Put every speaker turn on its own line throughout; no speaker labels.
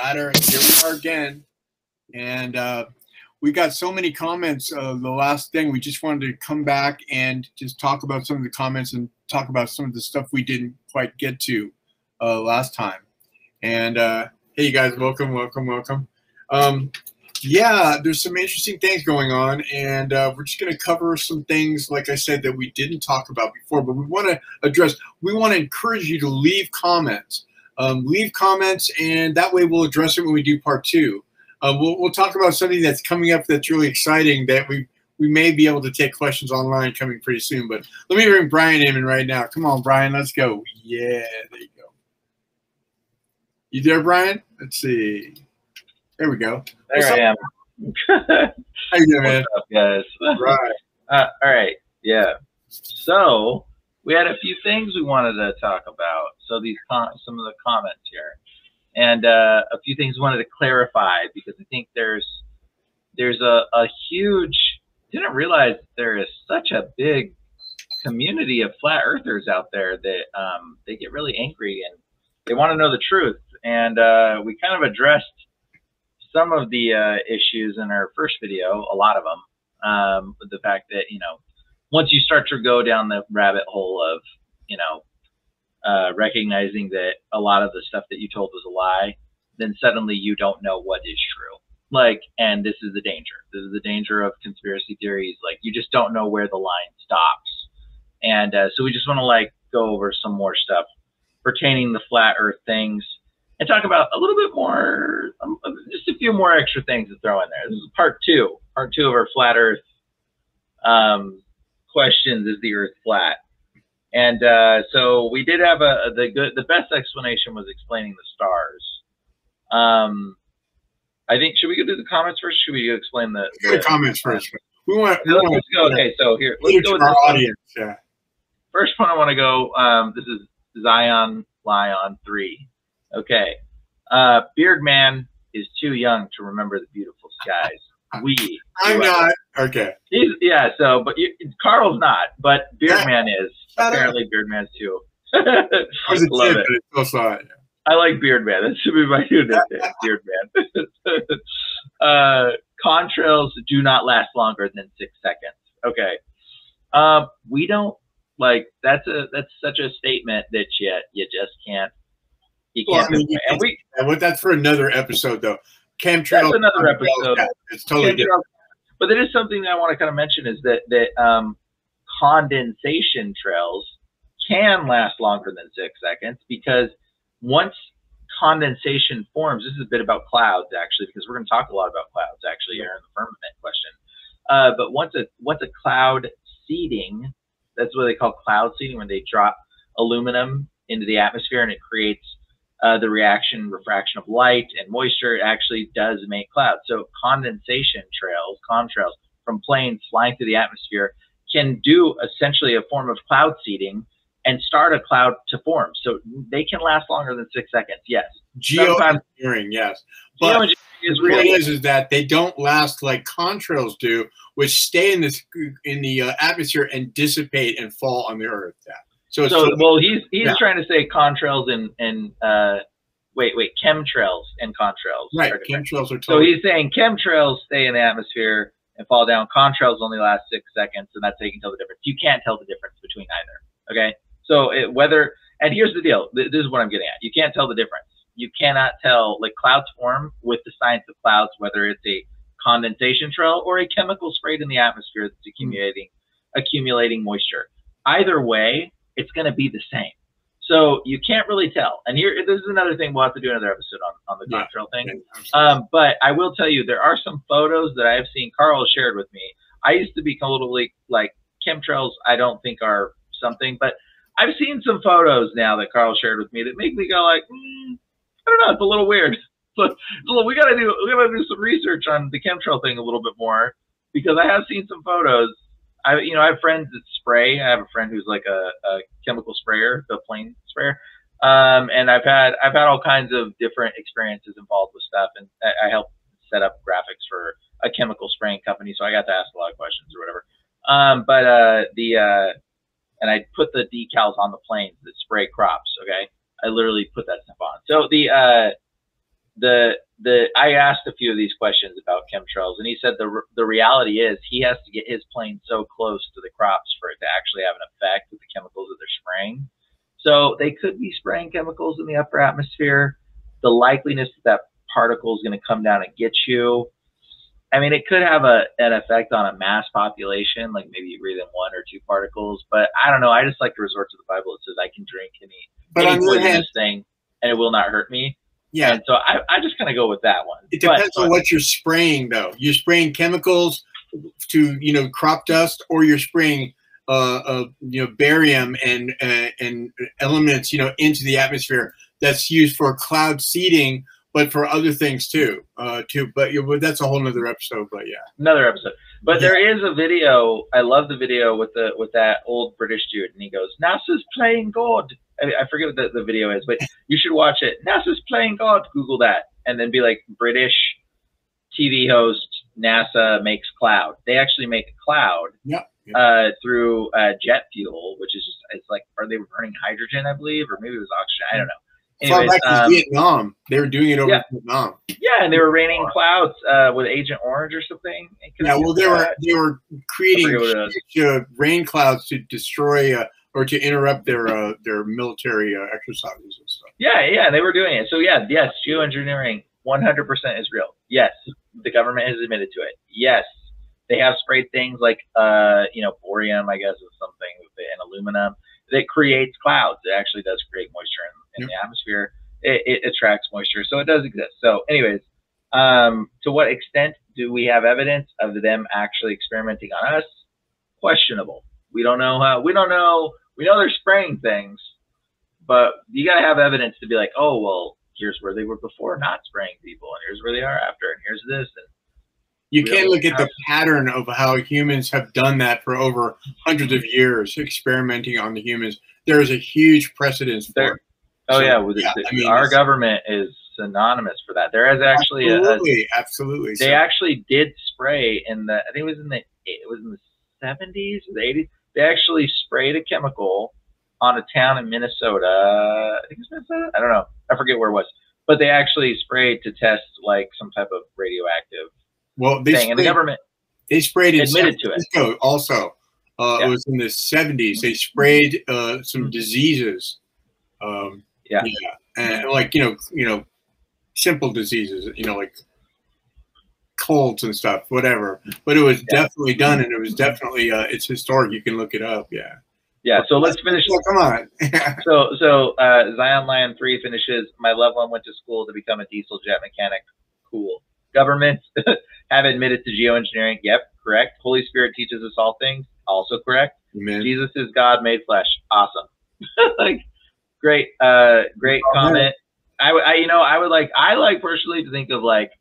Flat Earth. Here we are again. And we got so many comments. The last thing, we just wanted to come back and just talk about some of the comments and talk about some of the stuff we didn't quite get to last time. And hey, you guys, welcome, welcome, welcome. Yeah, there's some interesting things going on, and we're just going to cover some things, like I said, that we didn't talk about before, but we want to address. We want to encourage you to leave comments. Leave comments, and that way we'll address it when we do part 2. We'll talk about something that's coming up that's really exciting that we may be able to take questions online coming pretty soon. But let me bring Brian in right now. Come on, Brian, let's go. Yeah, there you go. You there, Brian? Let's see. There we go.
There I am.
How you doing, man?
What's up, guys?
Right.
All right. Yeah. So we had a few things we wanted to talk about. So these some of the comments here, and a few things we wanted to clarify, because I think there's a huge. Didn't realize there is such a big community of flat earthers out there that they get really angry and they want to know the truth. And we kind of addressed some of the issues in our first video, a lot of them, with the fact that, you know, once you start to go down the rabbit hole of, you know, recognizing that a lot of the stuff that you told was a lie, then suddenly you don't know what is true. Like, and this is the danger. This is the danger of conspiracy theories. Like, you just don't know where the line stops. And so we just want to, like, go over some more stuff pertaining to flat earth things, and talk about a little bit more, just a few more extra things to throw in there. This is part 2. Part 2 of our flat earth questions: is the earth flat? And so we did have the best explanation was explaining the stars. I think, should we go to the comments first? Should we explain the
comments first? Let's
go. Okay, so here, let's go with
our audience. Yeah.
First one I want to go. This is Zion Lion 3. Okay. Beard Man is too young to remember the beautiful skies.
I'm not. Okay.
Yeah, so, but Carl's not, but Beard Man is. Apparently Beard Man's too.
I was a kid, but I still saw it.
I like Beard Man. That should be my new nickname, Beard Man. Contrails do not last longer than 6 seconds. Okay. We don't, like, that's such a statement that you just can't. You can't.
Well, that's for another episode, though. Chemtrails.
That's another episode.
Yeah, it's totally different.
But there is something that I want to kind of mention, is that condensation trails can last longer than 6 seconds, because once condensation forms, this is a bit about clouds actually, because we're going to talk a lot about clouds actually here in the firmament question. But once a cloud seeding, that's what they call cloud seeding, when they drop aluminum into the atmosphere and it creates the refraction of light and moisture, it actually does make clouds. So condensation trails, contrails from planes flying through the atmosphere can do essentially a form of cloud seeding and start a cloud to form. So they can last longer than 6 seconds. Yes.
Geoengineering, yes. But
is
the point is that they don't last like contrails do, which stay in the atmosphere and dissipate and fall on the Earth. Yeah. So
well, he's trying to say contrails and chemtrails and contrails.
Right, chemtrails are totally.
So he's saying chemtrails stay in the atmosphere and fall down. Contrails only last 6 seconds, and that's how you can tell the difference. You can't tell the difference between either. Okay, so and here's the deal. This is what I'm getting at. You can't tell the difference. You cannot tell, like, clouds form with the science of clouds, whether it's a condensation trail or a chemical sprayed in the atmosphere that's accumulating moisture. Either way, it's going to be the same. So you can't really tell. And this is another thing. We'll have to do another episode on the contrail thing. But I will tell you, there are some photos that I have seen Carl shared with me. I used to be totally like, chemtrails I don't think are something, but I've seen some photos now that Carl shared with me that make me go like, I don't know, it's a little weird. So we gotta do some research on the chemtrail thing a little bit more, because I have seen some photos. I have friends that spray. I have a friend who's like a chemical sprayer, the plane sprayer. And I've had all kinds of different experiences involved with stuff, and I helped set up graphics for a chemical spraying company, so I got to ask a lot of questions or whatever. And I put the decals on the planes that spray crops. Okay, I literally put that stuff on. So I asked a few of these questions about chemtrails, and he said the reality is he has to get his plane so close to the crops for it to actually have an effect with the chemicals that they're spraying. So they could be spraying chemicals in the upper atmosphere. The likeliness that particle is going to come down and get you, I mean, it could have an effect on a mass population, like maybe you breathe in 1 or 2 particles. But I don't know. I just like to resort to the Bible. It says I can drink any poisonous thing and it will not hurt me.
Yeah.
And so I just kind of go with that one.
It depends on what you're spraying, though. You're spraying chemicals to, crop dust, or you're spraying, barium and elements, into the atmosphere that's used for cloud seeding, but for other things too. But that's a whole nother episode. But yeah,
another episode. But there is a video. I love the video with that old British dude, and he goes, "NASA's playing God." I forget what the video is, but you should watch it. NASA's playing God. Google that, and then be like, British TV host, NASA makes cloud. They actually make a cloud through jet fuel, which is just, it's like, are they burning hydrogen, I believe, or maybe it was oxygen. I don't know.
Anyways, far back in Vietnam, they were doing it over Vietnam.
Yeah, and they were raining clouds with Agent Orange or something.
Yeah, well, they were creating rain clouds to destroy or to interrupt their military exercises and stuff.
Yeah, they were doing it. So yes, geoengineering 100% is real. Yes, the government has admitted to it. Yes, they have sprayed things like borium, I guess, is something, and aluminum that creates clouds. It actually does create moisture in the atmosphere. It attracts moisture, so it does exist. So, anyways, to what extent do we have evidence of them actually experimenting on us? Questionable. We don't know how. We don't know. We know they're spraying things, but you got to have evidence to be like, oh, well, here's where they were before not spraying people, and here's where they are after, and here's this. And
you can't look at the pattern of how humans have done that for over hundreds of years, experimenting on the humans. There is a huge precedence for it.
Oh, so, our government is synonymous for that. There is actually
absolutely.
They actually did spray in the, I think it was in the 70s or the 80s. They actually sprayed a chemical on a town in Minnesota. I think it was Minnesota. I don't know. I forget where it was. But they actually sprayed to test like some type of radioactive thing. And the government
sprayed in
admitted to it.
Also, it was in the 70s. They sprayed some diseases. And like simple diseases. Like colds and stuff, whatever. But it was definitely done, and it was definitely it's historic. You can look it up. Yeah.
So let's finish.
Oh, come on.
so Zion Lion 3 finishes. My loved one went to school to become a diesel jet mechanic. Cool. Governments have admitted to geoengineering. Yep, correct. Holy Spirit teaches us all things. Also correct.
Amen.
Jesus is God made flesh. Awesome. Great comment. I like personally to think of like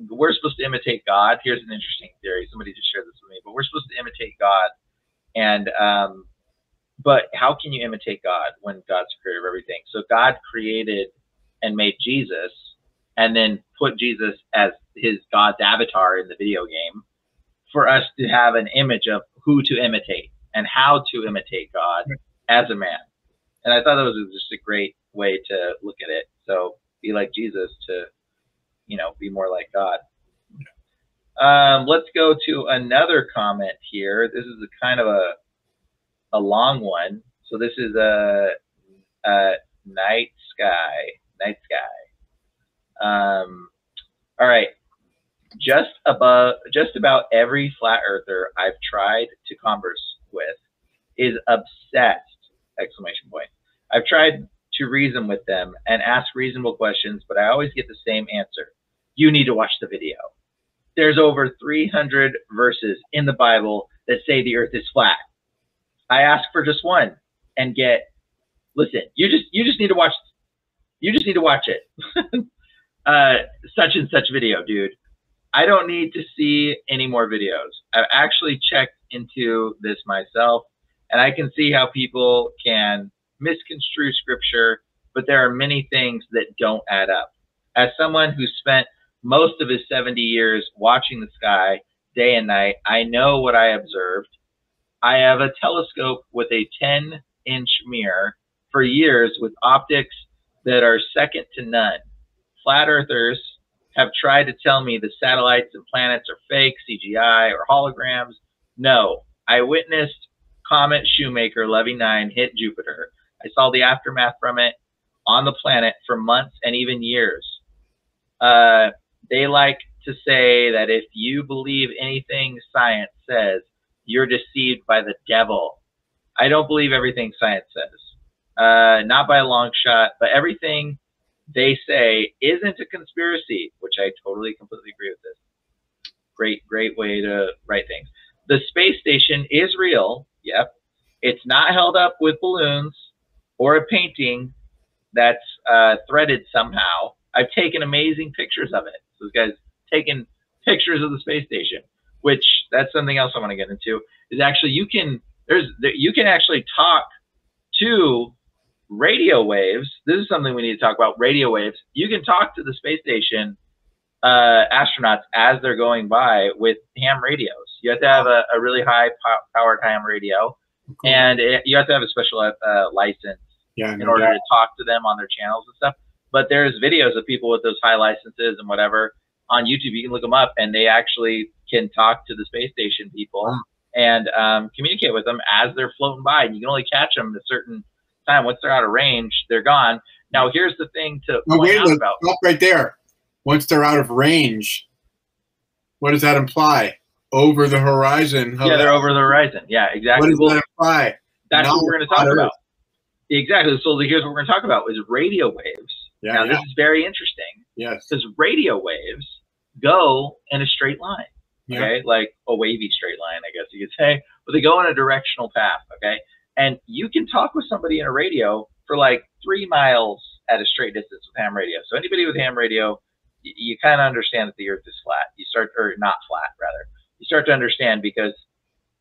we're supposed to imitate God. Here's an interesting theory. Somebody just shared this with me, but we're supposed to imitate God. And but how can you imitate God when God's the creator of everything? So God created and made Jesus, and then put Jesus as God's avatar in the video game for us to have an image of who to imitate and how to imitate God as a man. And I thought that was just a great way to look at it. So be like Jesus to, be more like God. Let's go to another comment here. This is a kind of a long one. So this is a night sky. All right. Just about every flat earther I've tried to converse with is obsessed! ! I've tried to reason with them and ask reasonable questions, but I always get the same answer. You need to watch the video. There's over 300 verses in the Bible that say the earth is flat. I ask for just one and get, listen, you just need to watch. You just need to watch it. Such and such video, dude. I don't need to see any more videos. I've actually checked into this myself, and I can see how people can misconstrue scripture, but there are many things that don't add up. As someone who spent most of his 70 years watching the sky day and night, I know what I observed. I have a telescope with a 10-inch mirror for years with optics that are second to none. flat earthers have tried to tell me the satellites and planets are fake, CGI, or holograms. No, I witnessed Comet Shoemaker Levy 9 hit Jupiter. I saw the aftermath from it on the planet for months and even years. They like to say that if you believe anything science says, you're deceived by the devil. I don't believe everything science says. Not by a long shot, but everything they say isn't a conspiracy, which I totally, completely agree with this. Great way to write things. The space station is real. Yep. It's not held up with balloons or a painting that's threaded somehow. I've taken amazing pictures of it. So this guy's taken pictures of the space station, which that's something else I want to get into. Is actually you can actually talk to radio waves. This is something we need to talk about. Radio waves. You can talk to the space station astronauts as they're going by with ham radios. You have to have a really high powered ham radio, and you have to have a special license in order to talk to them on their channels and stuff. But there's videos of people with those high licenses and whatever on YouTube. You can look them up, and they actually can talk to the space station people and communicate with them as they're floating by. And you can only catch them at a certain time. Once they're out of range, they're gone. Now, here's the thing to point out about.
Stop right there. Once they're out of range, what does that imply? Over the horizon.
Yeah, they're over the horizon. Yeah, exactly.
What does that imply?
That's what we're going to talk about. Exactly. So here's what we're going to talk about is radio waves.
Yeah,
now, this is very interesting.
Yes.
Because radio waves go in a straight line.
Yeah.
Okay? Like a wavy straight line, I guess you could say. But they go in a directional path. Okay? And you can talk with somebody in a radio for like 3 miles at a straight distance with ham radio. So anybody with ham radio, you kind of understand that the Earth is flat. You start, or not flat, rather. You start to understand because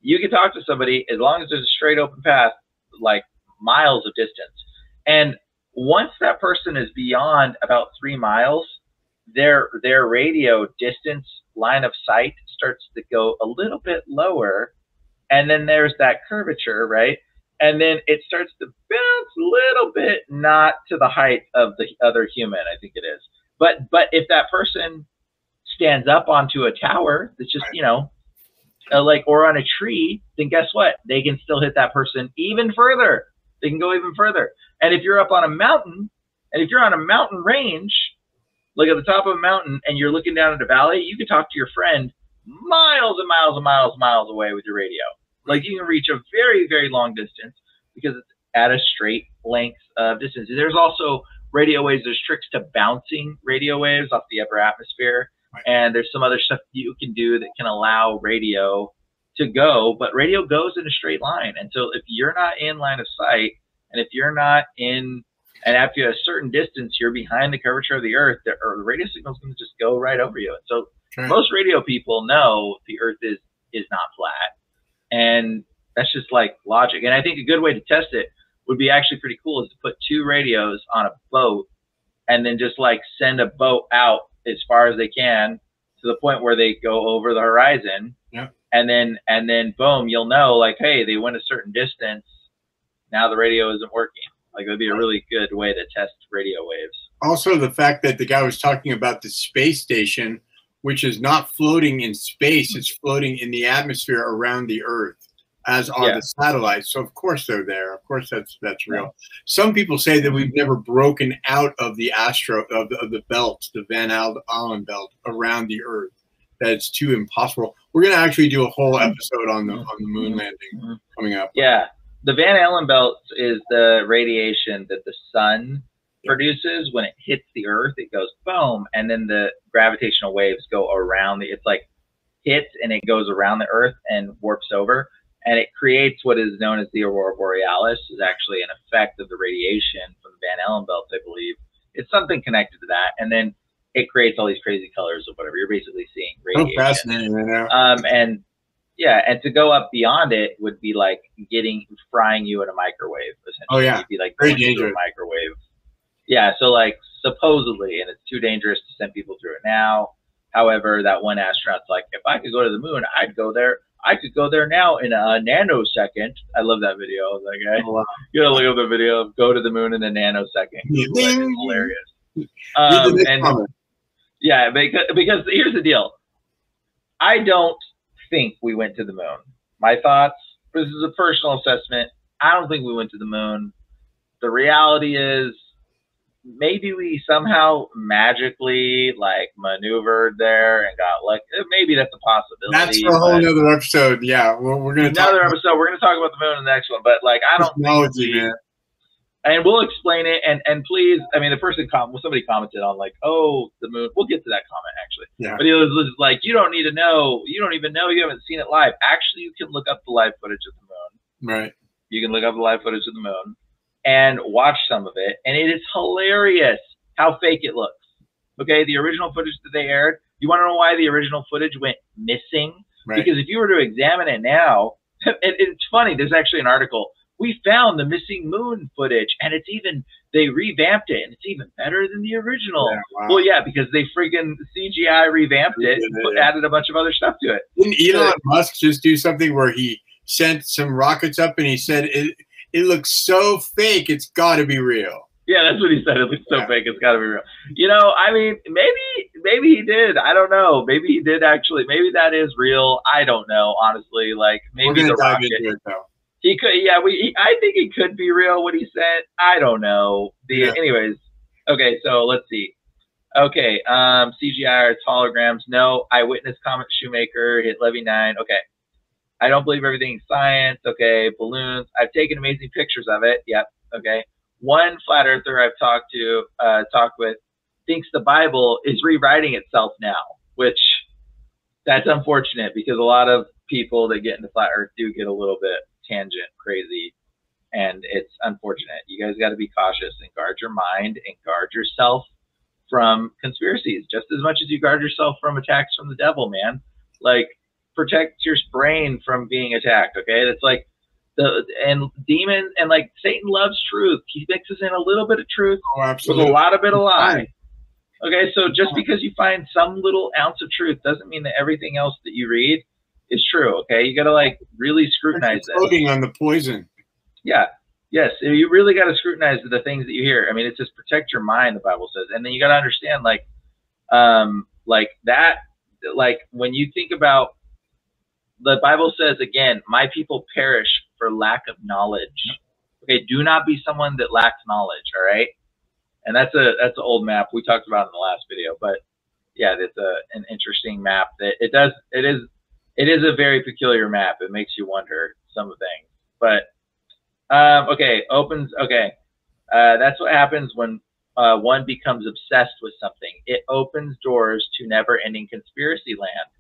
you can talk to somebody as long as there's a straight open path, like miles of distance. And once that person is beyond about 3 miles, their radio distance line of sight starts to go a little bit lower. And then there's that curvature, right? And then it starts to bounce a little bit, not to the height of the other human, I think it is. But if that person stands up onto a tower that's just, you know, like, or on a tree, then guess what? They can still hit that person even further. They can go even further. And if you're up on a mountain, and if you're on a mountain range, like at the top of a mountain, and you're looking down at a valley, you can talk to your friend miles and miles and miles and miles away with your radio. Like you can reach a very, very long distance because it's at a straight length of distance. There's also radio waves. There's tricks to bouncing radio waves off the upper atmosphere. Right. And there's some other stuff you can do that can allow radio to go, but radio goes in a straight line. And so if you're not in line of sight, and if you're not in, and after a certain distance, you're behind the curvature of the Earth, the radio signal is going to just go right over you. And so most radio people know the Earth is not flat. And that's just like logic. And I think a good way to test it would be actually pretty cool is to put 2 radios on a boat and then just like send a boat out as far as they can to the point where they go over the horizon.
Yeah.
And then boom, you'll know like, hey, they went a certain distance. Now the radio isn't working. Like it would be a really good way to test radio waves.
Also the fact that the guy was talking about the space station, which is not floating in space, it's floating in the atmosphere around the Earth, as are the satellites. So of course they're there. Of course that's real. Yeah. Some people say that we've never broken out of the the belt, the Van Allen belt around the Earth. That it's too impossible. We're gonna actually do a whole episode on the moon landing coming up.
Yeah, the Van Allen belt is the radiation that the sun produces when it hits the Earth. It goes boom, and then the gravitational waves go around it's like hits and it goes around the Earth and warps over, and it creates what is known as the aurora borealis. Is actually an effect of the radiation from the Van Allen belt, I believe. It's something connected to that, and then it creates all these crazy colors or whatever. You're basically seeing radiation.
So fascinating right now.
And yeah, and to go up beyond it would be like frying you in a microwave. Essentially.
Oh yeah,
it'd be like
very
going
dangerous.
through a microwave. Yeah, so like supposedly, and it's too dangerous to send people through it now. However, that one astronaut's like, if I could go to the moon, I'd go there. I could go there now in a nanosecond. I love that video. I was like, hey, you gotta look up the video of go to the moon in a nanosecond. It's hilarious. And yeah, because here's the deal. I don't think we went to the moon. My thoughts, this is a personal assessment. I don't think we went to the moon. The reality is maybe we somehow magically like maneuvered there and got like, maybe that's a possibility.
That's for a whole other episode. Yeah, we're going to
another episode. We're going to talk about the moon in the next one. But like, I don't think
man.
And we'll explain it. And please, I mean, the person somebody commented on like, oh, the moon. We'll get to that comment actually.
Yeah.
But it was like, you don't need to know. You don't even know. You haven't seen it live. Actually, you can look up the live footage of the moon.
Right.
You can look up the live footage of the moon and watch some of it. And it is hilarious how fake it looks. Okay. The original footage that they aired. You want to know why the original footage went missing?
Right.
Because if you were to examine it now, it's funny. There's actually an article. We found the missing moon footage, and they revamped it, and it's even better than the original.
Yeah, wow.
Well, yeah, because they freaking CGI revamped it and added a bunch of other stuff to it.
Didn't Elon Musk just do something where he sent some rockets up and he said it looks so fake, it's got to be real?
Yeah, that's what he said. It looks so fake, it's got to be real. You know, I mean, maybe he did. I don't know. Maybe he did actually. Maybe that is real. I don't know, honestly. Like maybe the rocket. Into it, though. He could, yeah. I think it could be real what he said. I don't know. Anyways, okay. So let's see. Okay, CGI or holograms? No. Eyewitness Comet Shoemaker hit Levy 9. Okay. I don't believe everything in science. Okay, balloons. I've taken amazing pictures of it. Yep. Okay. One flat earther I've talked with thinks the Bible is rewriting itself now, which that's unfortunate because a lot of people that get into flat earth do get a little bit tangent crazy, and it's unfortunate. You guys got to be cautious and guard your mind and guard yourself from conspiracies just as much as you guard yourself from attacks from the devil, man. Like, protect your brain from being attacked. Okay, that's like and demon and like Satan loves truth. He mixes in a little bit of truth with a lot of bit of lie. Okay, so just because you find some little ounce of truth doesn't mean that everything else that you read is true. Okay, you got to like really scrutinize that.
Floating on the poison.
Yeah. Yes, you really got to scrutinize the things that you hear. I mean, it's just protect your mind. The Bible says, and then you got to understand, like that, like when you think about the Bible says again, my people perish for lack of knowledge. Okay, do not be someone that lacks knowledge. All right, and that's an old map we talked about in the last video, but yeah, it's an interesting map that it is a very peculiar map. It makes you wonder some things. But, okay, that's what happens when one becomes obsessed with something. It opens doors to never-ending conspiracy land,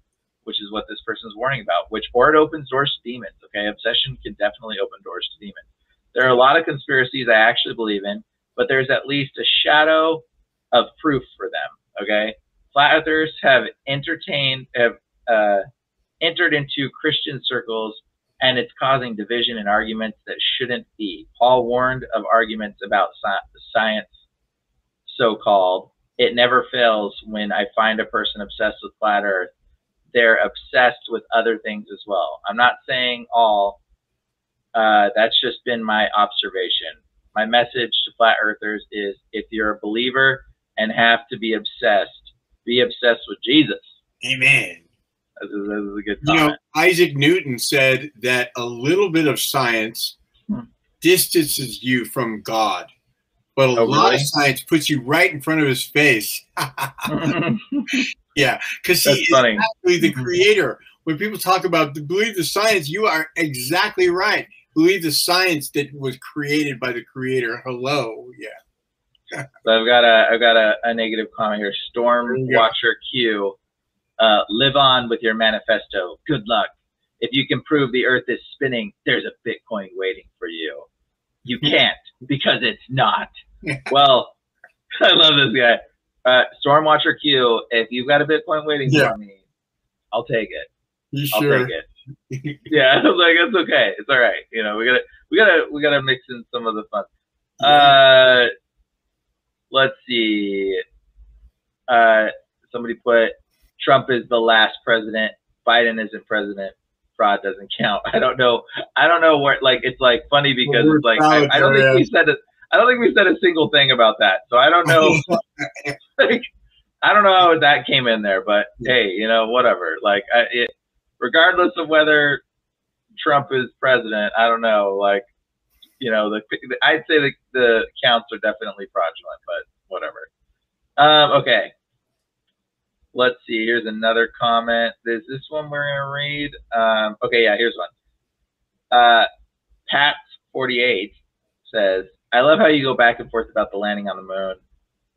which is what this person's warning about, or it opens doors to demons, okay? Obsession can definitely open doors to demons. There are a lot of conspiracies I actually believe in, but there's at least a shadow of proof for them, okay? Flat earthers have entered into Christian circles, and it's causing division and arguments that shouldn't be. Paul warned of arguments about science, so-called. It never fails when I find a person obsessed with flat earth. They're obsessed with other things as well. I'm not saying all. That's just been my observation. My message to flat earthers is if you're a believer and have to be obsessed with Jesus.
Amen.
This is a good comment.
You know, Isaac Newton said that a little bit of science distances you from God, but a lot of science puts you right in front of his face. Yeah, because he is actually the creator. When people talk about believe the science, you are exactly right. Believe the science that was created by the creator. Hello, yeah.
So I've got a negative comment here. Storm Watcher Q. Live on with your manifesto. Good luck. If you can prove the earth is spinning, there's a Bitcoin waiting for you. You can't because it's not. Well, I love this guy. Stormwatcher Q, if you've got a Bitcoin waiting for me, I'll take it. I'll take it. Yeah, I was like, it's okay. It's all right. You know, we gotta mix in some of the fun. Let's see. Somebody put Trump is the last president. Biden isn't president. Fraud doesn't count. I don't know what, like, it's like funny because it's like, I don't think we said it. I don't think we said a single thing about that. So I don't know. Like, I don't know how that came in there, but hey, you know, whatever. Like, regardless of whether Trump is president, I don't know. Like, you know, I'd say the counts are definitely fraudulent, but whatever. Okay. Let's see. Here's another comment. There's this one we're gonna read. Okay, yeah, here's one. Pat48 says, "I love how you go back and forth about the landing on the moon.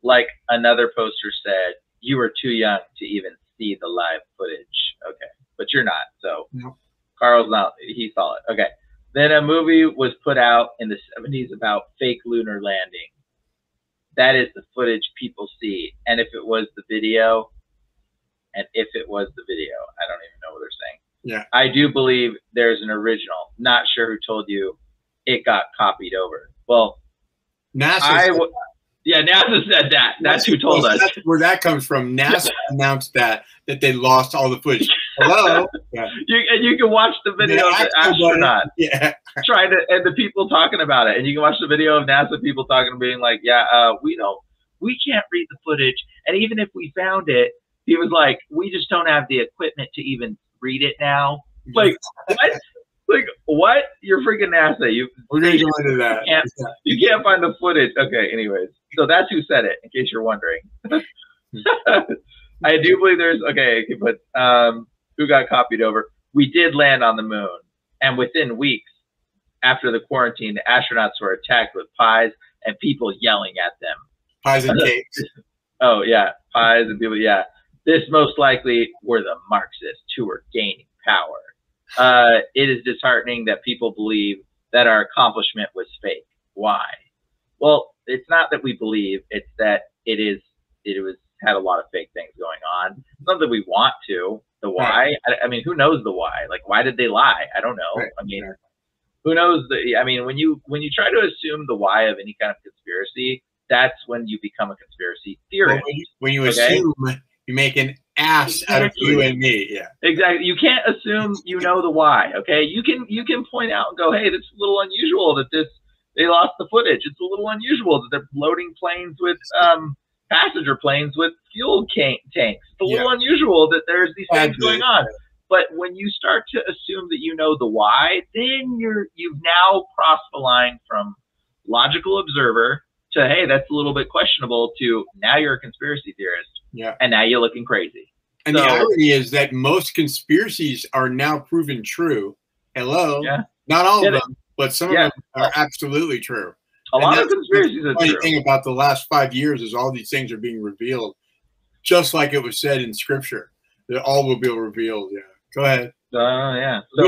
Like another poster said, you were too young to even see the live footage." Okay, but you're not. So no. Carl's not. He saw it. Okay. Then a movie was put out in the 70s about fake lunar landing. That is the footage people see. And if it was the video, I don't even know what they're saying. Yeah. I do believe there's an original. Not sure who told you it got copied over. Well, NASA said that. That's who told us.
That's where that comes from. NASA announced that they lost all the footage. Hello. Yeah.
You can watch the video of the astronaut. Yeah. And the people talking about it. And you can watch the video of NASA people talking, being like, we can't read the footage. And even if we found it, he was like, we just don't have the equipment to even read it now. Like, what? Like, what? You're freaking NASA.
We're going to go into that.
You can't find the footage. Okay, anyways. So that's who said it, in case you're wondering. I do believe but who got copied over? We did land on the moon. And within weeks after the quarantine, the astronauts were attacked with pies and people yelling at them.
Pies and cakes.
Oh, yeah. Pies and people, yeah. This most likely were the Marxists who were gaining power. It is disheartening that people believe that our accomplishment was fake. Why? Well, it's not that we believe, it's that it had a lot of fake things going on. It's not that we want to. The why? I mean, who knows the why? Like, why did they lie? I don't know. Right. I mean, who knows when you try to assume the why of any kind of conspiracy, that's when you become a conspiracy theorist.
Well, when you assume, you make an ass out of you and me. Yeah.
Exactly. You can't assume you know the why. Okay. You can point out and go, hey, that's a little unusual that they lost the footage. It's a little unusual that they're loading planes with passenger planes with fuel tanks. It's a little unusual that there's these things going on. But when you start to assume that you know the why, then you've now crossed the line from logical observer to, hey, that's a little bit questionable, to now you're a conspiracy theorist.
Yeah.
And now you're looking crazy.
And the irony is that most conspiracies are now proven true. Hello. Yeah. Not all of them, but some of them are absolutely true.
A lot of conspiracies are true.
The funny thing about the last 5 years is all these things are being revealed, just like it was said in Scripture. That all will be revealed. Yeah. Go ahead.
Yeah. So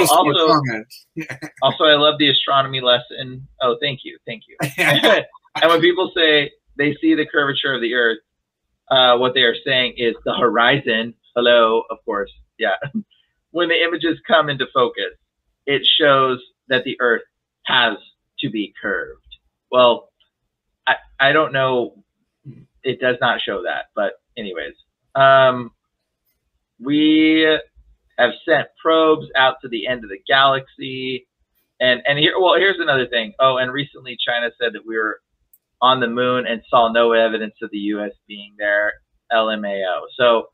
also, I love the astronomy lesson. Oh, thank you. And when people say they see the curvature of the Earth, what they are saying is the horizon. Hello, of course. Yeah. When the images come into focus, it shows that the Earth has to be curved. Well, I don't know. It does not show that. But anyways, we have sent probes out to the end of the galaxy. And here's another thing. Oh, and recently China said that we were on the moon and saw no evidence of the U.S. being there. LMAO. So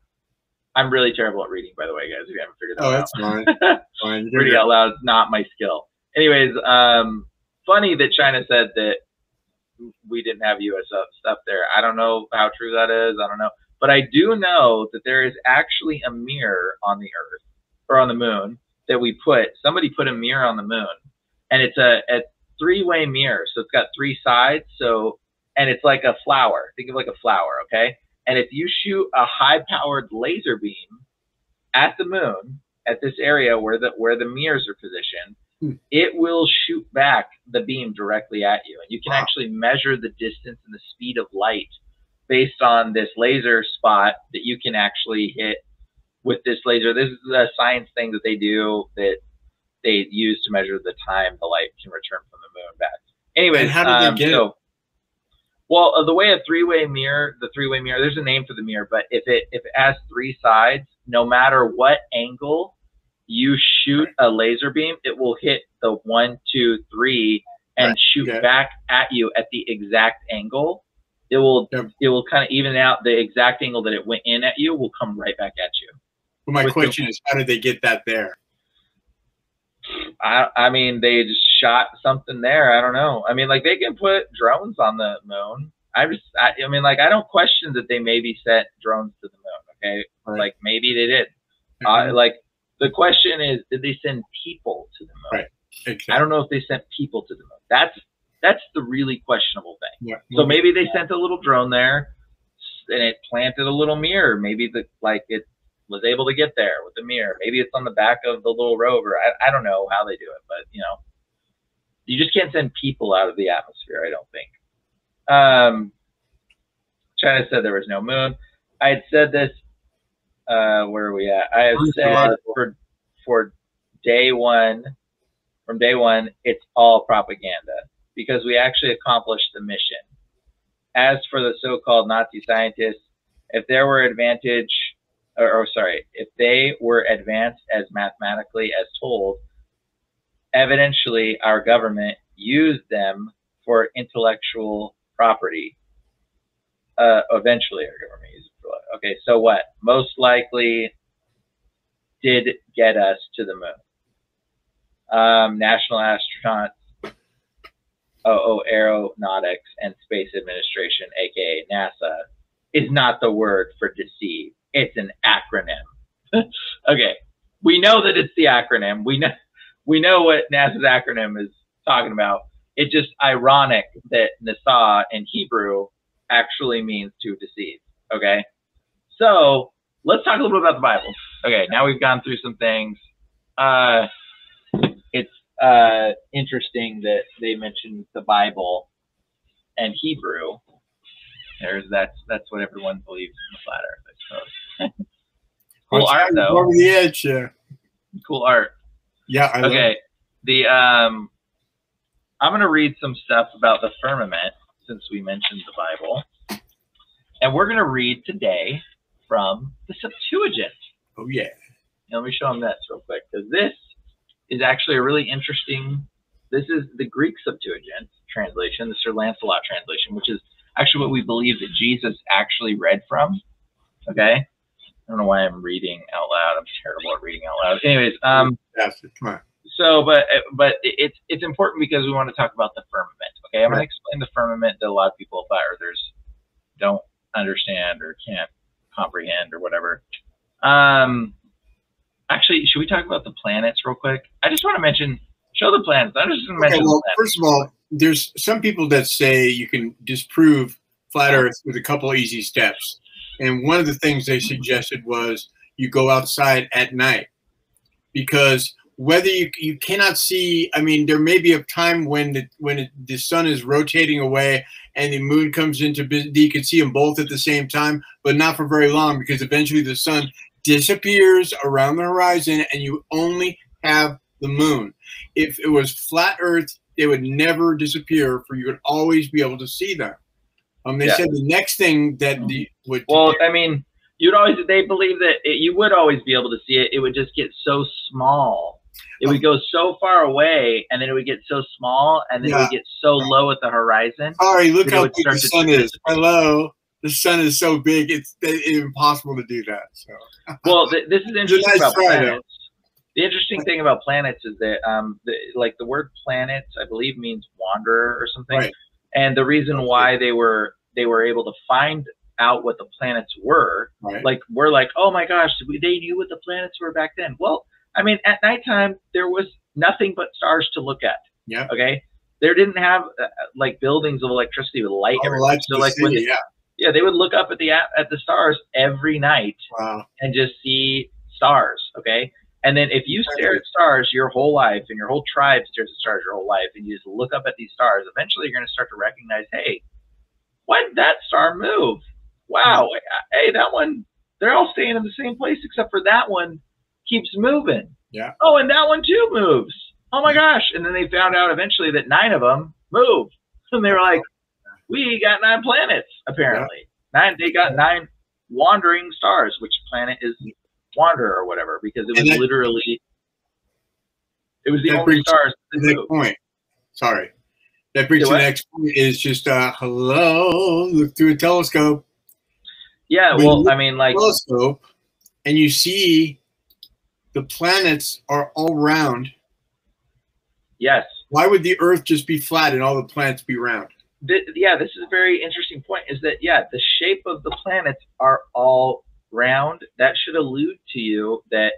I'm really terrible at reading, by the way, guys, if you haven't figured that out.
Oh, that's fine.
Reading out loud is not my skill. Anyways, funny that China said that we didn't have U.S. stuff there. I don't know how true that is. I don't know. But I do know that there is actually a mirror on the Earth, or on the moon, that somebody put a mirror on the moon. And it's a three-way mirror. So it's got three sides. And it's like a flower. Think of like a flower, okay? And if you shoot a high-powered laser beam at the moon, at this area where the mirrors are positioned, it will shoot back the beam directly at you. And you can actually measure the distance and the speed of light based on this laser spot that you can actually hit with this laser. This is a science thing that they do, that they use to measure the time the light can return from the moon back. Anyways,
and how did they get it?
Well, the way a three-way mirror, there's a name for the mirror, but if it has three sides, no matter what angle you shoot a laser beam, it will hit the 1, 2, 3 and shoot back at you at the exact angle, it will kind of even out the exact angle that it went in at you will come right back at you.
Well, my question is, how did they get that there?
I mean, they just shot something there. I don't know. I mean, like, they can put drones on the moon. I mean, like, I don't question that they maybe sent drones to the moon. Okay, like maybe they did. Like, the question is, did they send people to the moon? Exactly. I don't know if they sent people to the moon. That's the really questionable thing. So maybe they sent a little drone there, and it planted a little mirror. Maybe it was able to get there with the mirror. Maybe it's on the back of the little rover. I don't know how they do it, but you just can't send people out of the atmosphere, I don't think. China said there was no moon. I had said this, where are we at? I have said for day one, from day one, it's all propaganda because we actually accomplished the mission. As for the so-called Nazi scientists, if there were if they were advanced as mathematically as told, evidentially our government used them for intellectual property. Eventually our government used it for, okay, so what? Most likely did get us to the moon. National astronauts, Aeronautics and Space Administration, aka NASA, is not the word for deceive. It's an acronym. Okay, we know that it's the acronym. We know what NASA's acronym is talking about. It's just ironic that NASA in Hebrew actually means to deceive. Okay, so let's talk a little bit about the Bible. Okay, now we've gone through some things. It's interesting that they mentioned the Bible and Hebrew. That's what everyone believes in the flat Earth, I suppose. Cool art, though.
Over the edge, yeah.
Cool art.
Yeah.
Okay. I'm gonna read some stuff about the firmament since we mentioned the Bible, and we're gonna read today from the Septuagint.
Oh yeah.
Let me show them this real quick because this is actually a really interesting. This is the Greek Septuagint translation, the Sir Lancelot translation, which is actually what we believe that Jesus actually read from. Okay, I don't know why I'm reading out loud. I'm terrible at reading out loud. Anyways, come on. So, but it's important because we want to talk about the firmament. Okay, I'm going to explain the firmament that a lot of people, flat earthers, don't understand or can't comprehend or whatever. Actually, should we talk about the planets real quick? I just want to show the planets. I just want to mention.
Well, first of all, there's some people that say you can disprove flat Earth with a couple of easy steps. And one of the things they suggested was you go outside at night, because whether you cannot see, I mean, there may be a time when the sun is rotating away and the moon comes into, you can see them both at the same time, but not for very long, because eventually the sun disappears around the horizon and you only have the moon. If it was flat Earth, they would never disappear, for you would always be able to see them. They said the next thing that would.
Well, I mean, they believe that you would always be able to see it. It would just get so small. It would go so far away, and then it would get so small, and then it would get so low at the horizon.
Sorry, look how big the sun is. Hello. The sun is so big, it's impossible to do that. So.
Well, this is interesting about planets. The interesting thing about planets is that, like the word planets, I believe means wanderer or something. Right. And the reason why they were able to find out what the planets were, like we're like, oh my gosh, they knew what the planets were back then. Well, I mean, at nighttime there was nothing but stars to look at.
Yeah.
Okay. There didn't have like buildings of electricity with light everywhere. So like when they would look up at the stars every night and just see stars. Okay. And then if you stare at stars your whole life, and your whole tribe stares at stars your whole life, and you just look up at these stars, eventually you're going to start to recognize, hey, why did that star move? Wow, hey, that one, they're all staying in the same place except for that one keeps moving.
Yeah.
Oh, and that one too moves. Oh my gosh. And then they found out eventually that 9 of them moved. And they were like, we got 9 planets, apparently. They got 9 wandering stars, which planet is Wanderer or whatever, because it was literally, it was the only stars that moved.
Point. Sorry. That brings to the next point is just hello, look through a telescope.
Yeah, well, I mean, like
telescope, and you see the planets are all round.
Yes.
Why would the Earth just be flat and all the planets be round?
Yeah, this is a very interesting point. Is that the shape of the planets are all round. That should allude to you that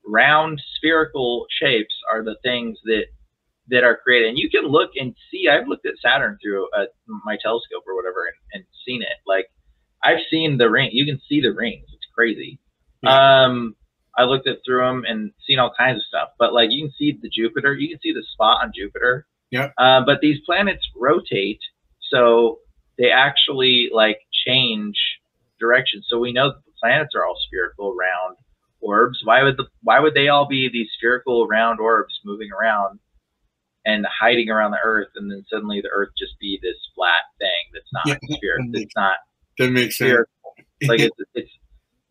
round spherical shapes are the things that are created. And you can look and see. I've looked at Saturn through my telescope or whatever and seen it. Like I've seen the ring. You can see the rings. It's crazy. Yeah. I looked at through them and seen all kinds of stuff. But like you can see the Jupiter. You can see the spot on Jupiter.
Yeah.
But these planets rotate, so they actually like change direction. So we know that the planets are all spherical, round orbs. Why would they all be these spherical, round orbs moving around and hiding around the Earth, and then suddenly the Earth just be this flat thing that's not spherical? It's not.
That makes sense.
Like it's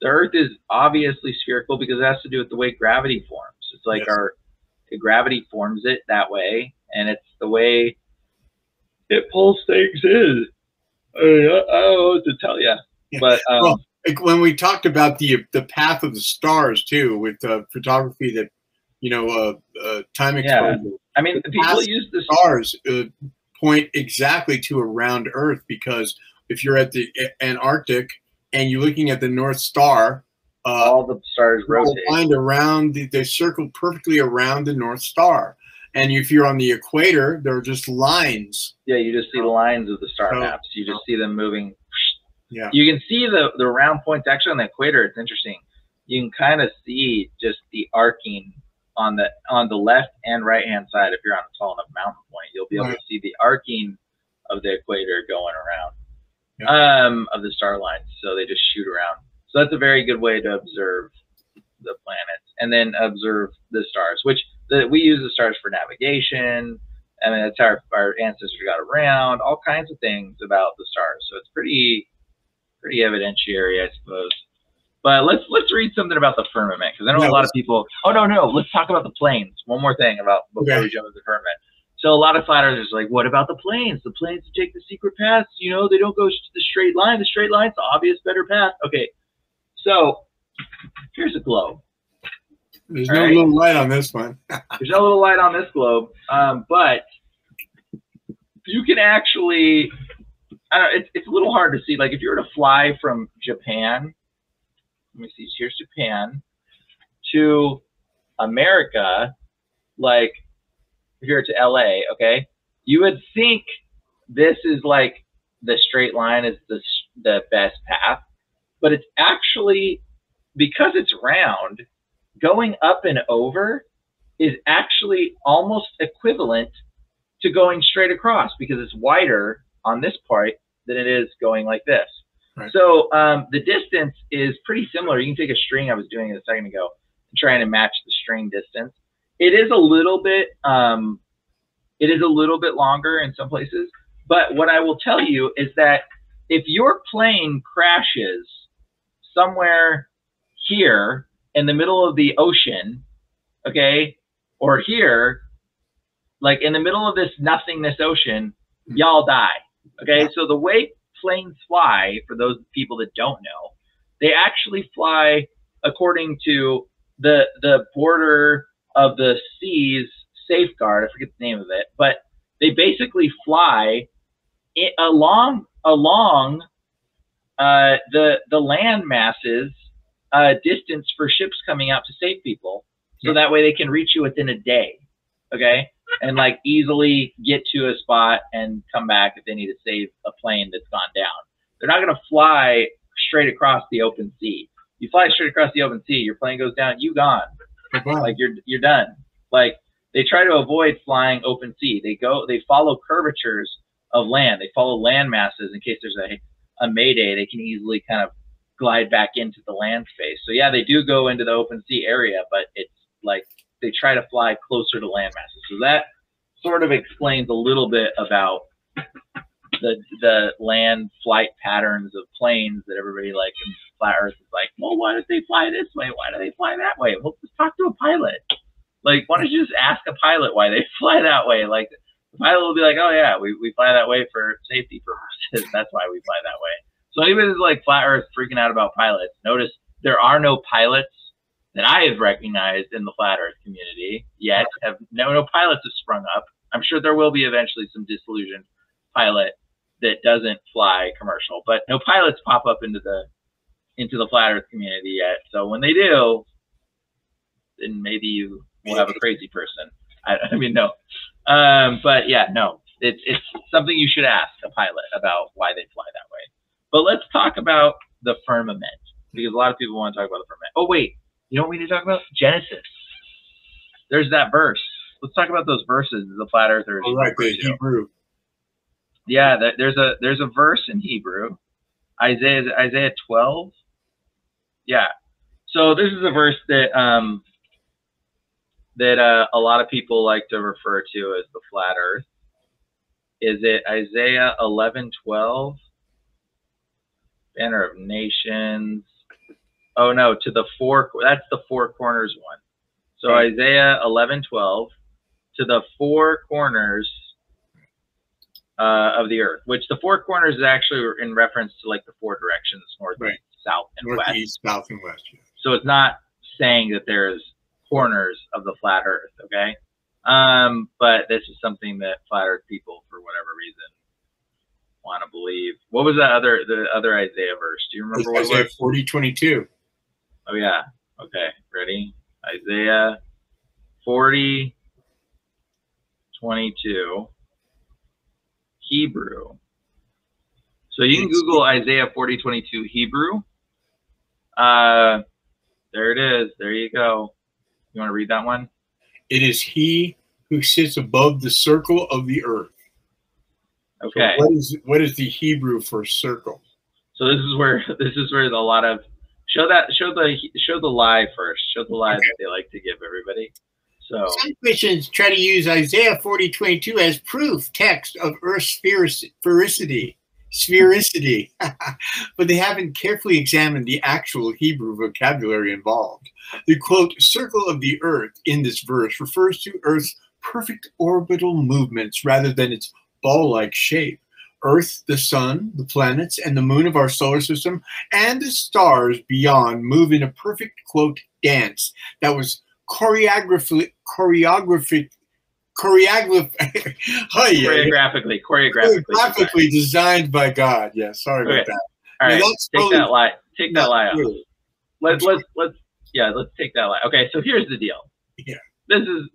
the Earth is obviously spherical because it has to do with the way gravity forms. It's like gravity forms it that way, and it's the way it pulls things in. I don't know what to tell you. Yeah. But
well, like when we talked about the path of the stars too, with photography that time exposure.
Yeah. I mean, the people use the
stars point exactly to a round Earth, because if you're at the Antarctic and you're looking at the North Star,
all the stars rotate.
Find around they circle perfectly around the North Star. And if you're on the equator, they're just lines.
Yeah, you just see the lines of the star maps. You just see them moving.
Yeah.
You can see the round points actually on the equator. It's interesting. You can kind of see just the arcing on the left and right hand side. If you're on a tall enough mountain point, you'll be able to see the arcing of the equator going around of the star lines. So they just shoot around. So that's a very good way to observe the planets and then observe the stars, which we use the stars for navigation. I mean, that's how our ancestors got around, all kinds of things about the stars. So it's pretty evidentiary, I suppose. But let's read something about the firmament, because I know a lot of people. Oh no, let's talk about the planes. One more thing about before we jump into the firmament. So a lot of flat earthers are like, what about the planes? The planes take the secret paths. They don't go to the straight line. The straight line's the obvious better path. Okay, so here's a globe.
There's no little light on this one.
There's no little light on this globe, but you can actually. It's a little hard to see. Like if you were to fly from Japan, let me see. Here's Japan to America, like here to LA. Okay, you would think this is like the straight line is the best path, but it's actually, because it's round, going up and over is actually almost equivalent to going straight across, because it's wider on this part than it is going like this. Right. So the distance is pretty similar. You can take a string. I was doing it a second ago, trying to match the string distance. It is a little bit longer in some places. But what I will tell you is that if your plane crashes somewhere here in the middle of the ocean, okay, or here, like in the middle of this nothingness ocean, y'all die. Okay, so the way planes fly, for those people that don't know, they actually fly according to the border of the seas safeguard. I forget the name of it, but they basically fly along the land masses distance for ships coming out to save people, so that way they can reach you within a day. Okay. And like easily get to a spot and come back if they need to save a plane that's gone down. They're not going to fly straight across the open sea. You fly straight across the open sea, your plane goes down, you gone. Like you're done. Like they try to avoid flying open sea. They follow curvatures of land. They follow land masses in case there's a mayday. They can easily kind of glide back into the land space. So yeah, they do go into the open sea area, but it's like they try to fly closer to land masses. So that sort of explains a little bit about the land flight patterns of planes that everybody like in flat Earth is like, well, why do they fly this way? Why do they fly that way? Well, just talk to a pilot. Like, why don't you just ask a pilot why they fly that way? Like, the The pilot will be like, oh yeah, we fly that way for safety purposes. That's why we fly that way. So anybody who's like flat Earth freaking out about pilots, notice there are no pilots that I have recognized in the flat Earth community yet. No pilots have sprung up. I'm sure there will be eventually some disillusioned pilot that doesn't fly commercial, but no pilots pop up into the flat Earth community yet. So when they do, then maybe you will have a crazy person. I mean, no. But yeah, no, it's something you should ask a pilot about why they fly that way. But let's talk about the firmament, because a lot of people want to talk about the firmament. Oh wait, you know what we need to talk about? Genesis. There's that verse. Let's talk about those verses. The flat earthers.
Oh, right, the Hebrew.
Yeah, there's a verse in Hebrew, Isaiah 12. Yeah. So this is a verse that a lot of people like to refer to as the flat Earth. Is it Isaiah 11:12? Banner of Nations. Oh no, to the four. That's the four corners one. So right. Isaiah 11:12, to the four corners of the earth, which the four corners is actually in reference to like the four directions, north,
right.
south, and
north,
west.
East, south, and west. Yeah.
So it's not saying that there's corners of the flat earth, okay? But this is something that flat earth people, for whatever reason, want to believe. What was the other Isaiah verse? Do you remember what
Isaiah
it was?
40:22.
Oh yeah. Okay, ready? Isaiah 40:22. Hebrew. So you can Google Isaiah 40:22 Hebrew. There it is. There you go. You want to read that one?
It is he who sits above the circle of the earth.
Okay.
So what is the Hebrew for circle?
So this is where a lot of show the lie first. Show the lie that they like to give everybody. So
some Christians try to use Isaiah 40:22 as proof text of Earth's sphericity, but they haven't carefully examined the actual Hebrew vocabulary involved. The quote circle of the earth in this verse refers to Earth's perfect orbital movements rather than its ball-like shape. Earth, the sun, the planets, and the moon of our solar system, and the stars beyond move in a perfect quote dance that was choreographically designed by God. Yeah, sorry about that.
All right, take that lie off. Let's take that lie. Okay, so here's the deal.
Yeah.
This is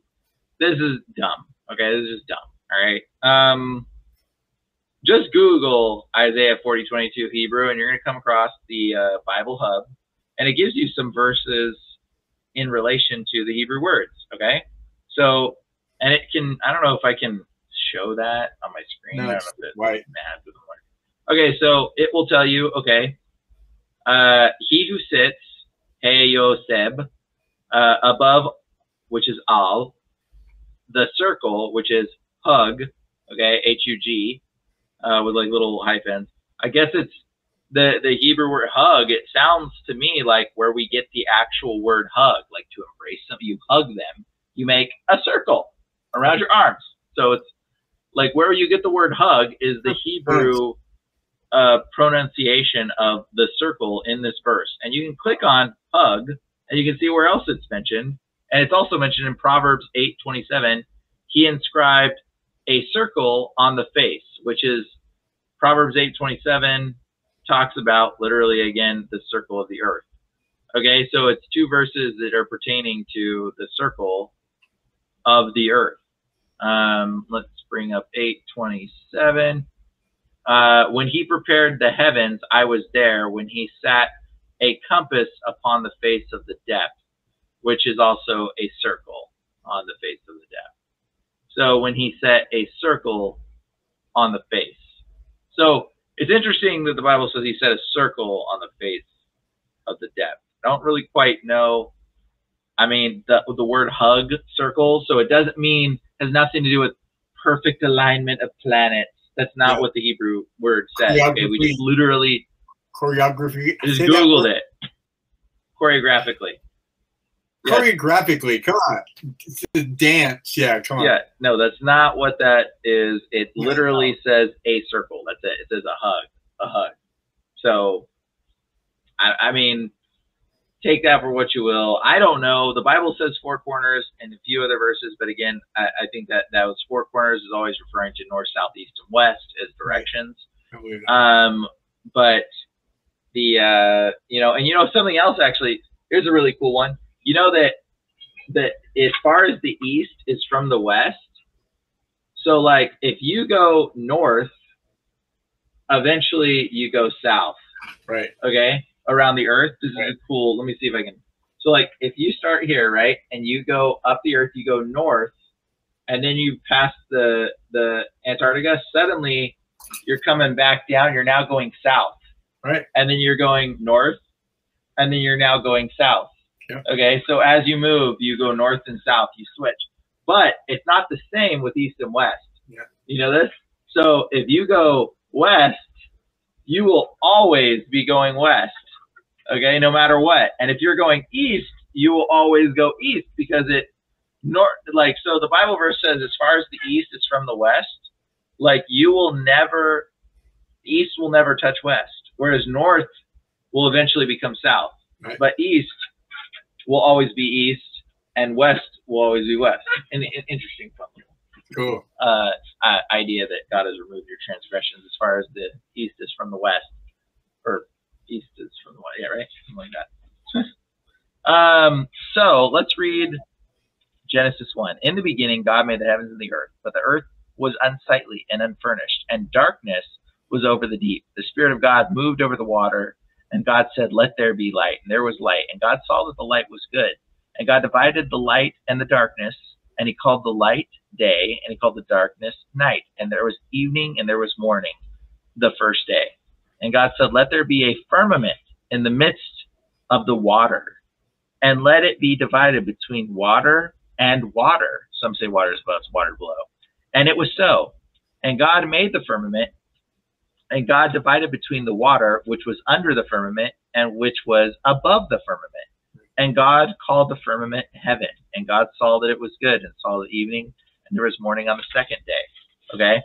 dumb. Okay, this is just dumb. All right. Just Google Isaiah 40:22 Hebrew, and you're going to come across the Bible Hub, and it gives you some verses in relation to the Hebrew words. Okay, so and it can. I don't know if I can show that on my screen.
No,
I don't know if
right.
Okay, so it will tell you. Okay, he who sits, He Yoseb, above, which is al, the circle, which is hug. Okay, Hug. With like little hyphens. I guess it's the Hebrew word hug. It sounds to me like where we get the actual word hug, like to embrace something, you hug them, you make a circle around your arms. So it's like where you get the word hug is the Hebrew pronunciation of the circle in this verse. And you can click on hug and you can see where else it's mentioned. And it's also mentioned in Proverbs 8:27. He inscribed a circle on the face, which is Proverbs 8:27 talks about literally again the circle of the earth. Okay, so it's two verses that are pertaining to the circle of the earth. Let's bring up 8:27. When he prepared the heavens, I was there. When he sat a compass upon the face of the depth, which is also a circle on the face of the depth. So when he set a circle on the face. So it's interesting that the Bible says he set a circle on the face of the depth. I don't really quite know. I mean, the word hug, circle, so it doesn't mean, has nothing to do with perfect alignment of planets. That's not what the Hebrew word says. Okay, we just literally
choreography.
just Googled it. Choreographically.
choreographically. Come on, it's a dance. Yeah, come on.
Yeah, no, that's not what that is. It literally says a circle. That's it. It says a hug. So, I mean, take that for what you will. I don't know. The Bible says four corners and a few other verses, but again, I think that those four corners is always referring to north, south, east, and west as directions. But the and something else actually. Here's a really cool one. You know that as far as the east is from the west. So like if you go north, eventually you go south.
Right.
Okay. Around the earth. This is cool. Let me see if I can. So like if you start here, right, and you go up the earth, you go north, and then you pass the Antarctica, suddenly you're coming back down. You're now going south.
Right.
And then you're going north, and then you're now going south.
Yep.
Okay, so as you move, you go north and south, you switch. But it's not the same with east and west.
Yeah.
You know this? So if you go west, you will always be going west, okay, no matter what. And if you're going east, you will always go east because so the Bible verse says as far as the east is from the west, like east will never touch west, whereas north will eventually become south.
Right.
But east will always be east, and west will always be west. An interesting, fun little idea that God has removed your transgressions as far as the east is from the west, or east is from the west. Yeah, right? Something like that. So let's read Genesis 1. In the beginning, God made the heavens and the earth, but the earth was unsightly and unfurnished, and darkness was over the deep. The Spirit of God moved over the water. And God said, let there be light. And there was light. And God saw that the light was good. And God divided the light and the darkness. And he called the light day, and he called the darkness night. And there was evening and there was morning the first day. And God said, let there be a firmament in the midst of the water. And let it be divided between water and water. Some say water is above, water below. And it was so. And God made the firmament. And God divided between the water, which was under the firmament, and which was above the firmament. And God called the firmament heaven. And God saw that it was good, and saw the evening, and there was morning on the second day. Okay?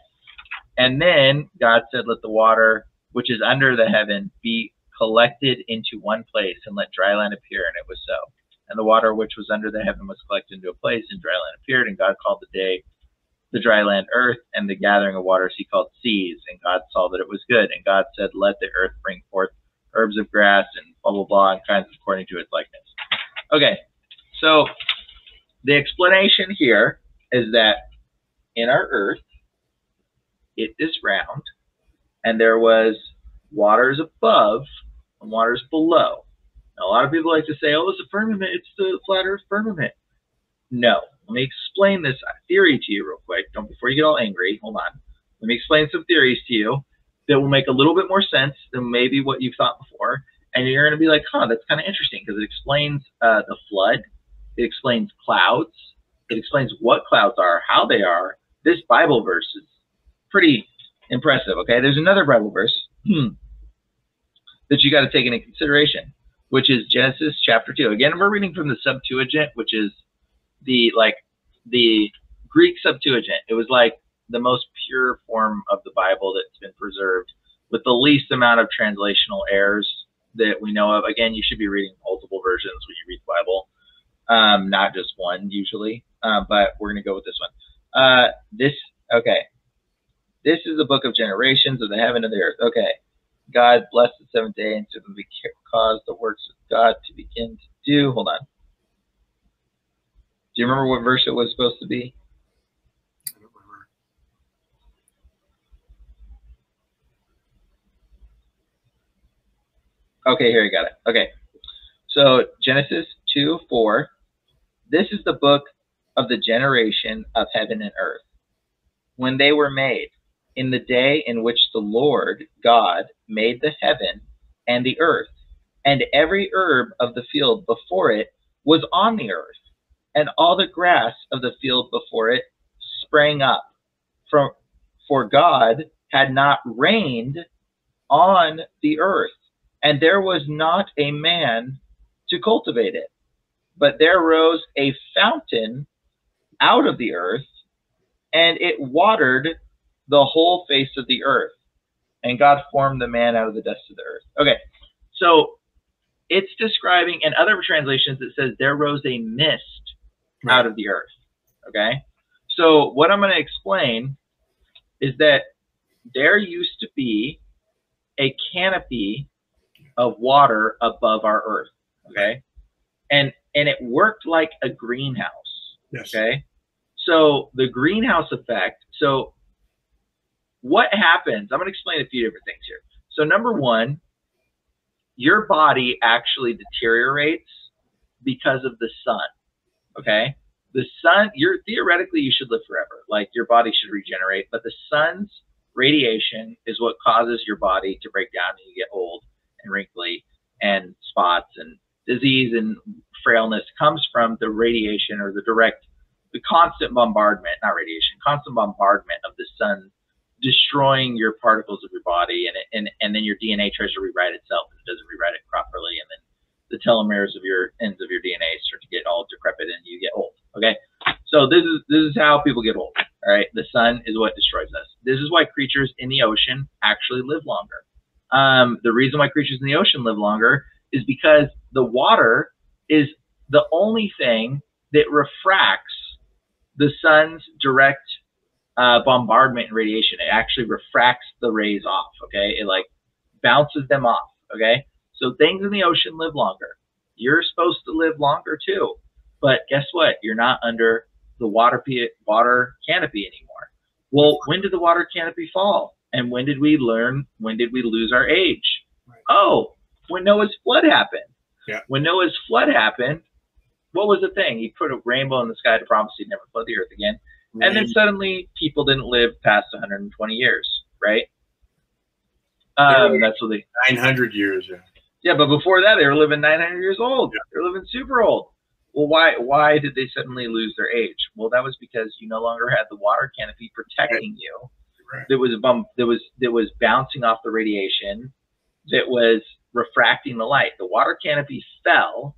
And then God said, let the water, which is under the heaven, be collected into one place, and let dry land appear. And it was so. And the water which was under the heaven was collected into a place, and dry land appeared. And God called the dry land earth, and the gathering of waters he called seas. And God saw that it was good. And God said, let the earth bring forth herbs of grass and blah, blah, blah, and kinds according to its likeness. Okay, so the explanation here is that in our earth, it is round, and there was waters above and waters below. Now, a lot of people like to say, oh, it's a firmament, it's the flat earth firmament. No. Let me explain this theory to you real quick. Before you get all angry, hold on. Let me explain some theories to you that will make a little bit more sense than maybe what you've thought before. And you're going to be like, huh, that's kind of interesting because it explains the flood. It explains clouds. It explains what clouds are, how they are. This Bible verse is pretty impressive, okay? There's another Bible verse that you got to take into consideration, which is Genesis chapter 2. Again, we're reading from the Septuagint, which is the Greek Septuagint. It was like the most pure form of the Bible that's been preserved with the least amount of translational errors that we know of. Again, you should be reading multiple versions when you read the Bible, not just one usually, but we're going to go with this one. This is the book of generations of the heaven and the earth. Okay. God blessed the seventh day and simply caused the works of God to begin to do. Hold on. Do you remember what verse it was supposed to be?
I don't remember.
Okay, here I got it. Okay. So Genesis 2:4. This is the book of the generation of heaven and earth, when they were made, in the day in which the Lord God made the heaven and the earth, and every herb of the field before it was on the earth, and all the grass of the field before it sprang up. For God had not rained on the earth, and there was not a man to cultivate it. but there rose a fountain out of the earth, and it watered the whole face of the earth. And God formed the man out of the dust of the earth. Okay, so it's describing, in other translations, it says there rose a mist out of the earth. Okay, so what I'm going to explain is that there used to be a canopy of water above our earth. Okay, and it worked like a greenhouse.
Yes.
Okay, so the greenhouse effect. So what happens? I'm going to explain a few different things here. So number one, your body actually deteriorates because of the sun. Okay, the sun. Theoretically you should live forever. Like your body should regenerate, but the sun's radiation is what causes your body to break down and you get old and wrinkly, and spots and disease and frailness comes from the radiation or the constant bombardment, not radiation, constant bombardment of the sun destroying your particles of your body, and then your DNA tries to rewrite itself and it doesn't rewrite it properly, and then the telomeres of your ends of your DNA start to get all decrepit and you get old. Okay, so this is how people get old. All right, the sun is what destroys us. This is why creatures in the ocean actually live longer. The reason why creatures in the ocean live longer is because the water is the only thing that refracts the sun's direct bombardment and radiation. It actually refracts the rays off. Okay, it like bounces them off. Okay, so things in the ocean live longer. You're supposed to live longer too, but guess what? You're not under the water canopy anymore. Well, when did the water canopy fall? And when did we lose our age?
Right.
Oh, when Noah's flood happened.
Yeah.
When Noah's flood happened, what was the thing? He put a rainbow in the sky to promise he'd never flood the earth again. And then suddenly people didn't live past 120 years, right? That's what
900 years. Yeah.
Yeah, but before that, they were living 900 years old. Yeah. They were living super old. Well, why did they suddenly lose their age? Well, that was because you no longer had the water canopy protecting you.
Right.
That was bouncing off the radiation, that was refracting the light. The water canopy fell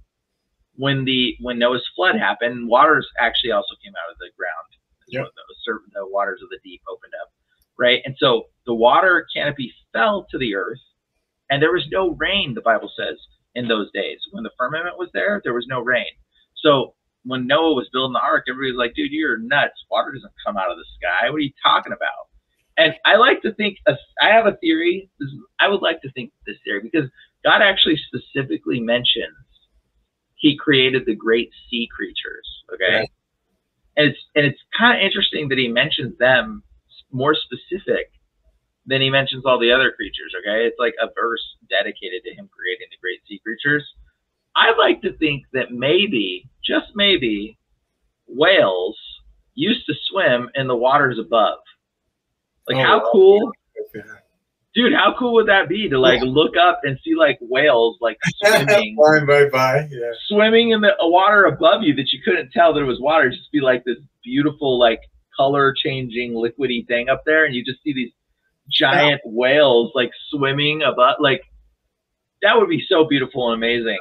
when Noah's flood happened. Waters actually also came out of the ground.
Yep.
So the waters of the deep opened up, right? And so the water canopy fell to the earth, and there was no rain, the Bible says, in those days. When the firmament was there was no rain. So when Noah was building the ark, everybody was like, dude, you're nuts. Water doesn't come out of the sky. What are you talking about? And I like to think, I have a theory. I would like to think this theory, because God actually specifically mentions he created the great sea creatures, okay? Right. And it's kind of interesting that he mentions them more specific than he mentions all the other creatures, okay? It's like a verse dedicated to him creating the great sea creatures. I'd like to think that maybe, just maybe, whales used to swim in the waters above. Like, how cool? Dude, how cool would that be to like look up and see like whales like swimming, swimming in the water above you that you couldn't tell that it was water? It'd just be like this beautiful like color changing liquidy thing up there, and you just see these giant whales like swimming above. Like, that would be so beautiful and amazing.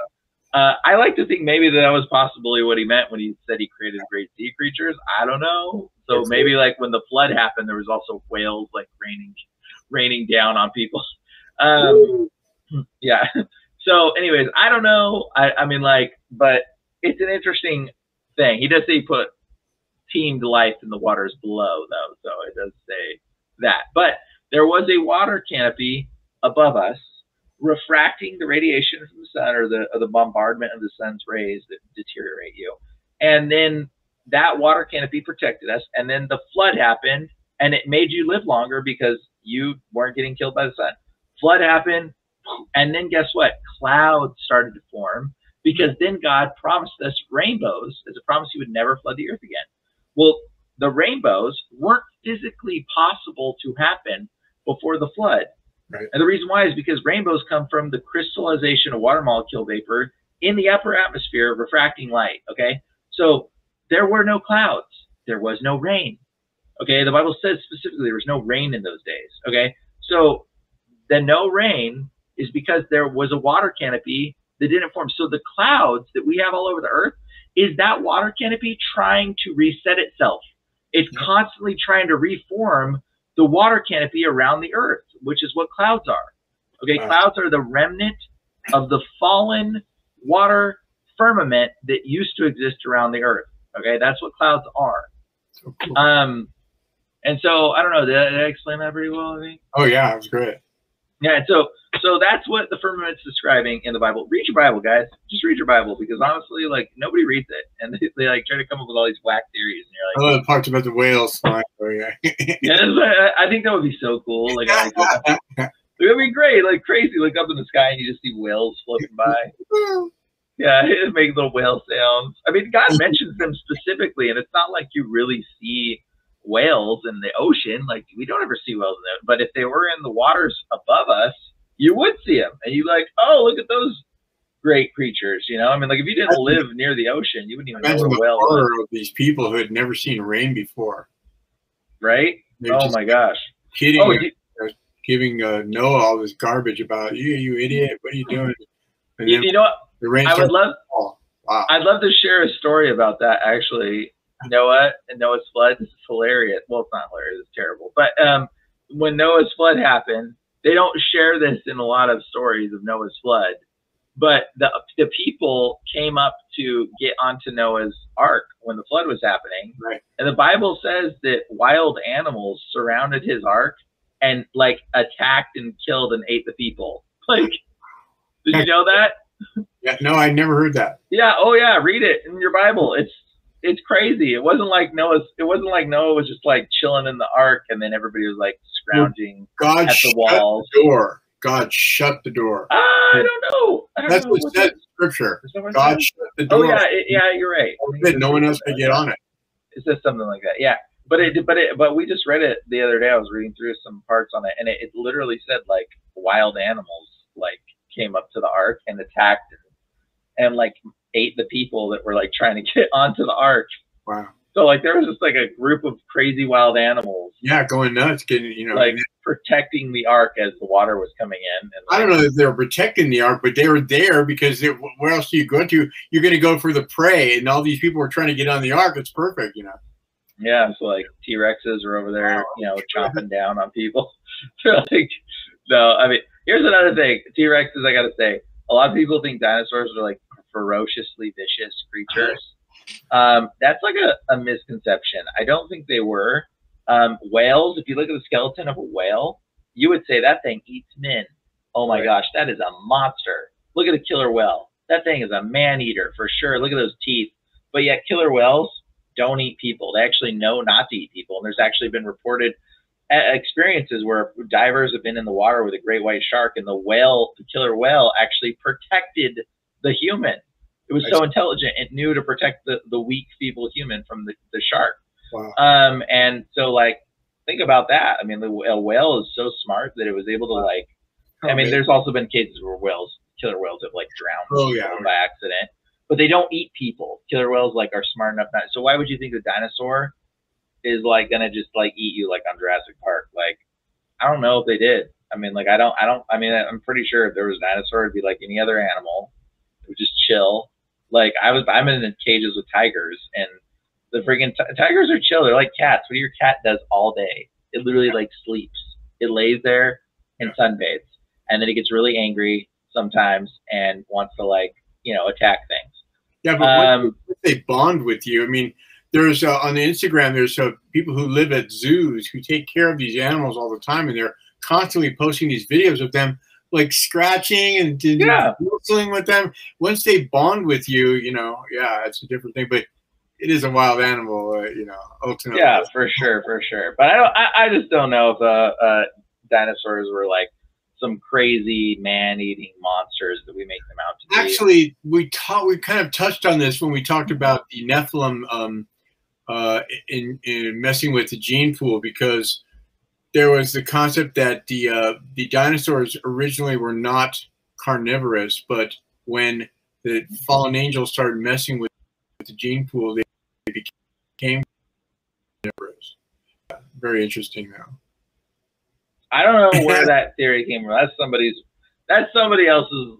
I like to think maybe that was possibly what he meant when he said he created great sea creatures. I don't know. So maybe like when the flood happened, there was also whales like raining down on people. Yeah. So anyways, I don't know. I mean, like, but it's an interesting thing. He does say he put teemed life in the waters below, though. So it does say that. But there was a water canopy above us, refracting the radiation from the sun, or the bombardment of the sun's rays that deteriorate you. And then that water canopy protected us. And then the flood happened, and it made you live longer because you weren't getting killed by the sun. Flood happened, and then guess what? Clouds started to form, because then God promised us rainbows as a promise he would never flood the earth again. Well, the rainbows weren't physically possible to happen before the flood.
Right.
And the reason why is because rainbows come from the crystallization of water molecule vapor in the upper atmosphere refracting light, okay? So there were no clouds. There was no rain, okay? The Bible says specifically there was no rain in those days, okay? So the no rain is because there was a water canopy that didn't form. So the clouds that we have all over the earth, is that water canopy trying to reset itself. It's constantly trying to reform the water canopy around the earth, which is what clouds are. Okay, clouds are the remnant of the fallen water firmament that used to exist around the earth. Okay, that's what clouds are.
So cool.
And so I don't know, did I explain that pretty well? I think.
Oh yeah, it was great.
Yeah, so that's what the firmament's describing in the Bible. Read your Bible, guys. Just read your Bible, because honestly, like, nobody reads it, and they like try to come up with all these whack theories, and you're like,
I love the part about the whales. Oh, yeah.
Yeah, I think that would be so cool. Like, it would be great, like crazy. Look up in the sky and you just see whales floating by. Yeah, it makes little whale sounds. I mean, God mentions them specifically, and it's not like you really see whales in the ocean. Like, we don't ever see whales in there. But if they were in the waters above us, you would see them, and you'd be like, oh, look at those great creatures. You know, I mean, like, if you didn't live near the ocean, you wouldn't even know what a whale was.
Of these people who had never seen rain before,
right? Oh my gosh!
Kidding. Giving Noah all this garbage about you idiot. What are you doing? And
you know what? I would love.
Oh, wow.
I'd love to share a story about that. Actually, Noah and Noah's flood. This is hilarious. Well, it's not hilarious. It's terrible. But when Noah's flood happened, they don't share this in a lot of stories of Noah's flood. But the people came up to get onto Noah's ark when the flood was happening.
Right. And
the Bible says that wild animals surrounded his ark and like attacked and killed and ate the people. Like, did you know that?
Yeah, no, I never heard that.
Yeah, oh yeah, read it in your Bible. It's crazy. It wasn't like Noah was just like chilling in the ark and then everybody was like scrounging at the walls.
The door. God shut the door.
I don't know.
That's what it says in Scripture. God shut the door.
Oh yeah, you're right.
No one else could get on it.
It says something like that. Yeah. But we just read it the other day. I was reading through some parts on it, and it literally said like wild animals like came up to the ark and attacked and like ate the people that were like trying to get onto the ark.
Wow.
So like there was just like a group of crazy wild animals.
Yeah, going nuts, getting
like protecting the ark as the water was coming in. And
I don't know if they were protecting the ark, but they were there because where else do you go to? You're going to go for the prey, and all these people were trying to get on the ark. It's perfect, you know.
Yeah, so like T-Rexes are over there, you know, chopping down on people. Like, no, I mean, here's another thing. T-Rexes, I gotta say, a lot of people think dinosaurs are like ferociously vicious creatures. That's like a misconception. I don't think they were. Whales, if you look at the skeleton of a whale, you would say that thing eats men. Oh my gosh, that is a monster. Look at a killer whale. That thing is a man-eater for sure. Look at those teeth. But yet killer whales don't eat people. They actually know not to eat people. And there's actually been reported experiences where divers have been in the water with a great white shark, and the killer whale actually protected the human. It was so intelligent, it knew to protect the weak, feeble human from the shark.
Wow.
And so, like, think about that. I mean, a whale is so smart that it was able to, like, I mean, there's also been cases where killer whales have, like, drowned by accident. But they don't eat people. Killer whales like are smart enough not. So why would you think a dinosaur is like gonna just like eat you like on Jurassic Park? Like, I don't know if they did. I mean, like I mean, I'm pretty sure if there was a dinosaur, it'd be like any other animal. It would just chill. Like I'm in the cages with tigers, and the freaking tigers are chill. They're like cats. What your cat does all day? It literally like sleeps. It lays there and sunbathes, and then it gets really angry sometimes and wants to like, you know, attack things.
Yeah, but once they bond with you, I mean, there's on the Instagram, there's people who live at zoos who take care of these animals all the time, and they're constantly posting these videos of them like scratching and whistling with them. Once they bond with you, you know, yeah, it's a different thing. But it is a wild animal, you know. Ultimately.
Yeah, for sure. But I just don't know if dinosaurs were like some crazy man-eating monsters that we make them out to be.
Actually, we kind of touched on this when we talked about the Nephilim in messing with the gene pool, because there was the concept that the dinosaurs originally were not carnivorous, but when the fallen angels started messing with the gene pool, they became carnivorous. Very interesting, though. I
don't know where that theory came from. That's somebody else's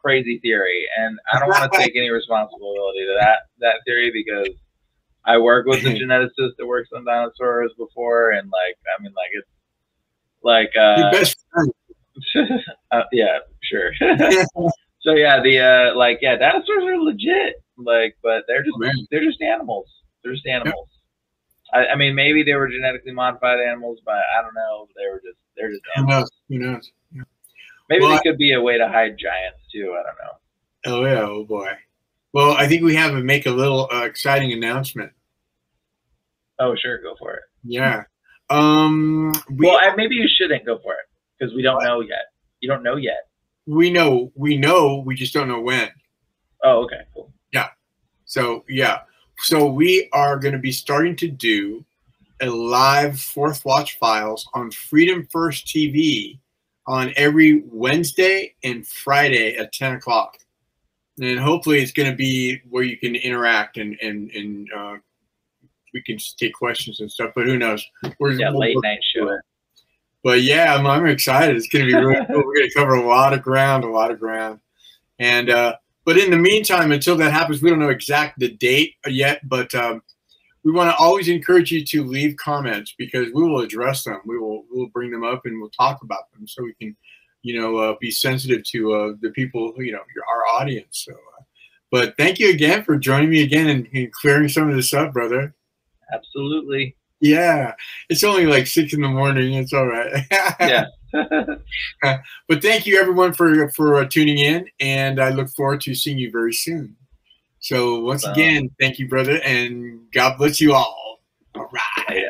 crazy theory, and I don't want to take any responsibility to that theory because I work with a geneticist that works on dinosaurs before, and like, I mean, like it's like
your best friend.
yeah, sure. So yeah, dinosaurs are legit, like, but they're just animals. They're just animals. Yep. I mean, maybe they were genetically modified animals, but I don't know. They're just animals.
Who knows? Yeah.
Maybe they could be a way to hide giants too. I don't know.
Oh yeah, oh boy. Well, I think we have to make a little exciting announcement.
Oh sure, go for it.
Yeah.
Maybe you shouldn't go for it because we don't know yet. You don't know yet.
We know. We just don't know when.
Oh, okay, cool.
Yeah. So yeah. So we are going to be starting to do a live Fourth Watch Files on Freedom First TV on every Wednesday and Friday at 10 o'clock. And hopefully it's going to be where you can interact and we can just take questions and stuff. But who knows?
Late night show.
But yeah, I'm excited. It's going to be really cool. We're going to cover a lot of ground. And but in the meantime, until that happens, we don't know the date yet. But we want to always encourage you to leave comments because we will address them. We'll bring them up and we'll talk about them so we can, be sensitive to the people, our audience. So, but thank you again for joining me again and clearing some of this up, brother.
Absolutely.
Yeah, it's only like 6 in the morning. It's all right.
Yeah.
But thank you everyone for tuning in, and I look forward to seeing you very soon. So once again, thank you, brother, and God bless you all. All right.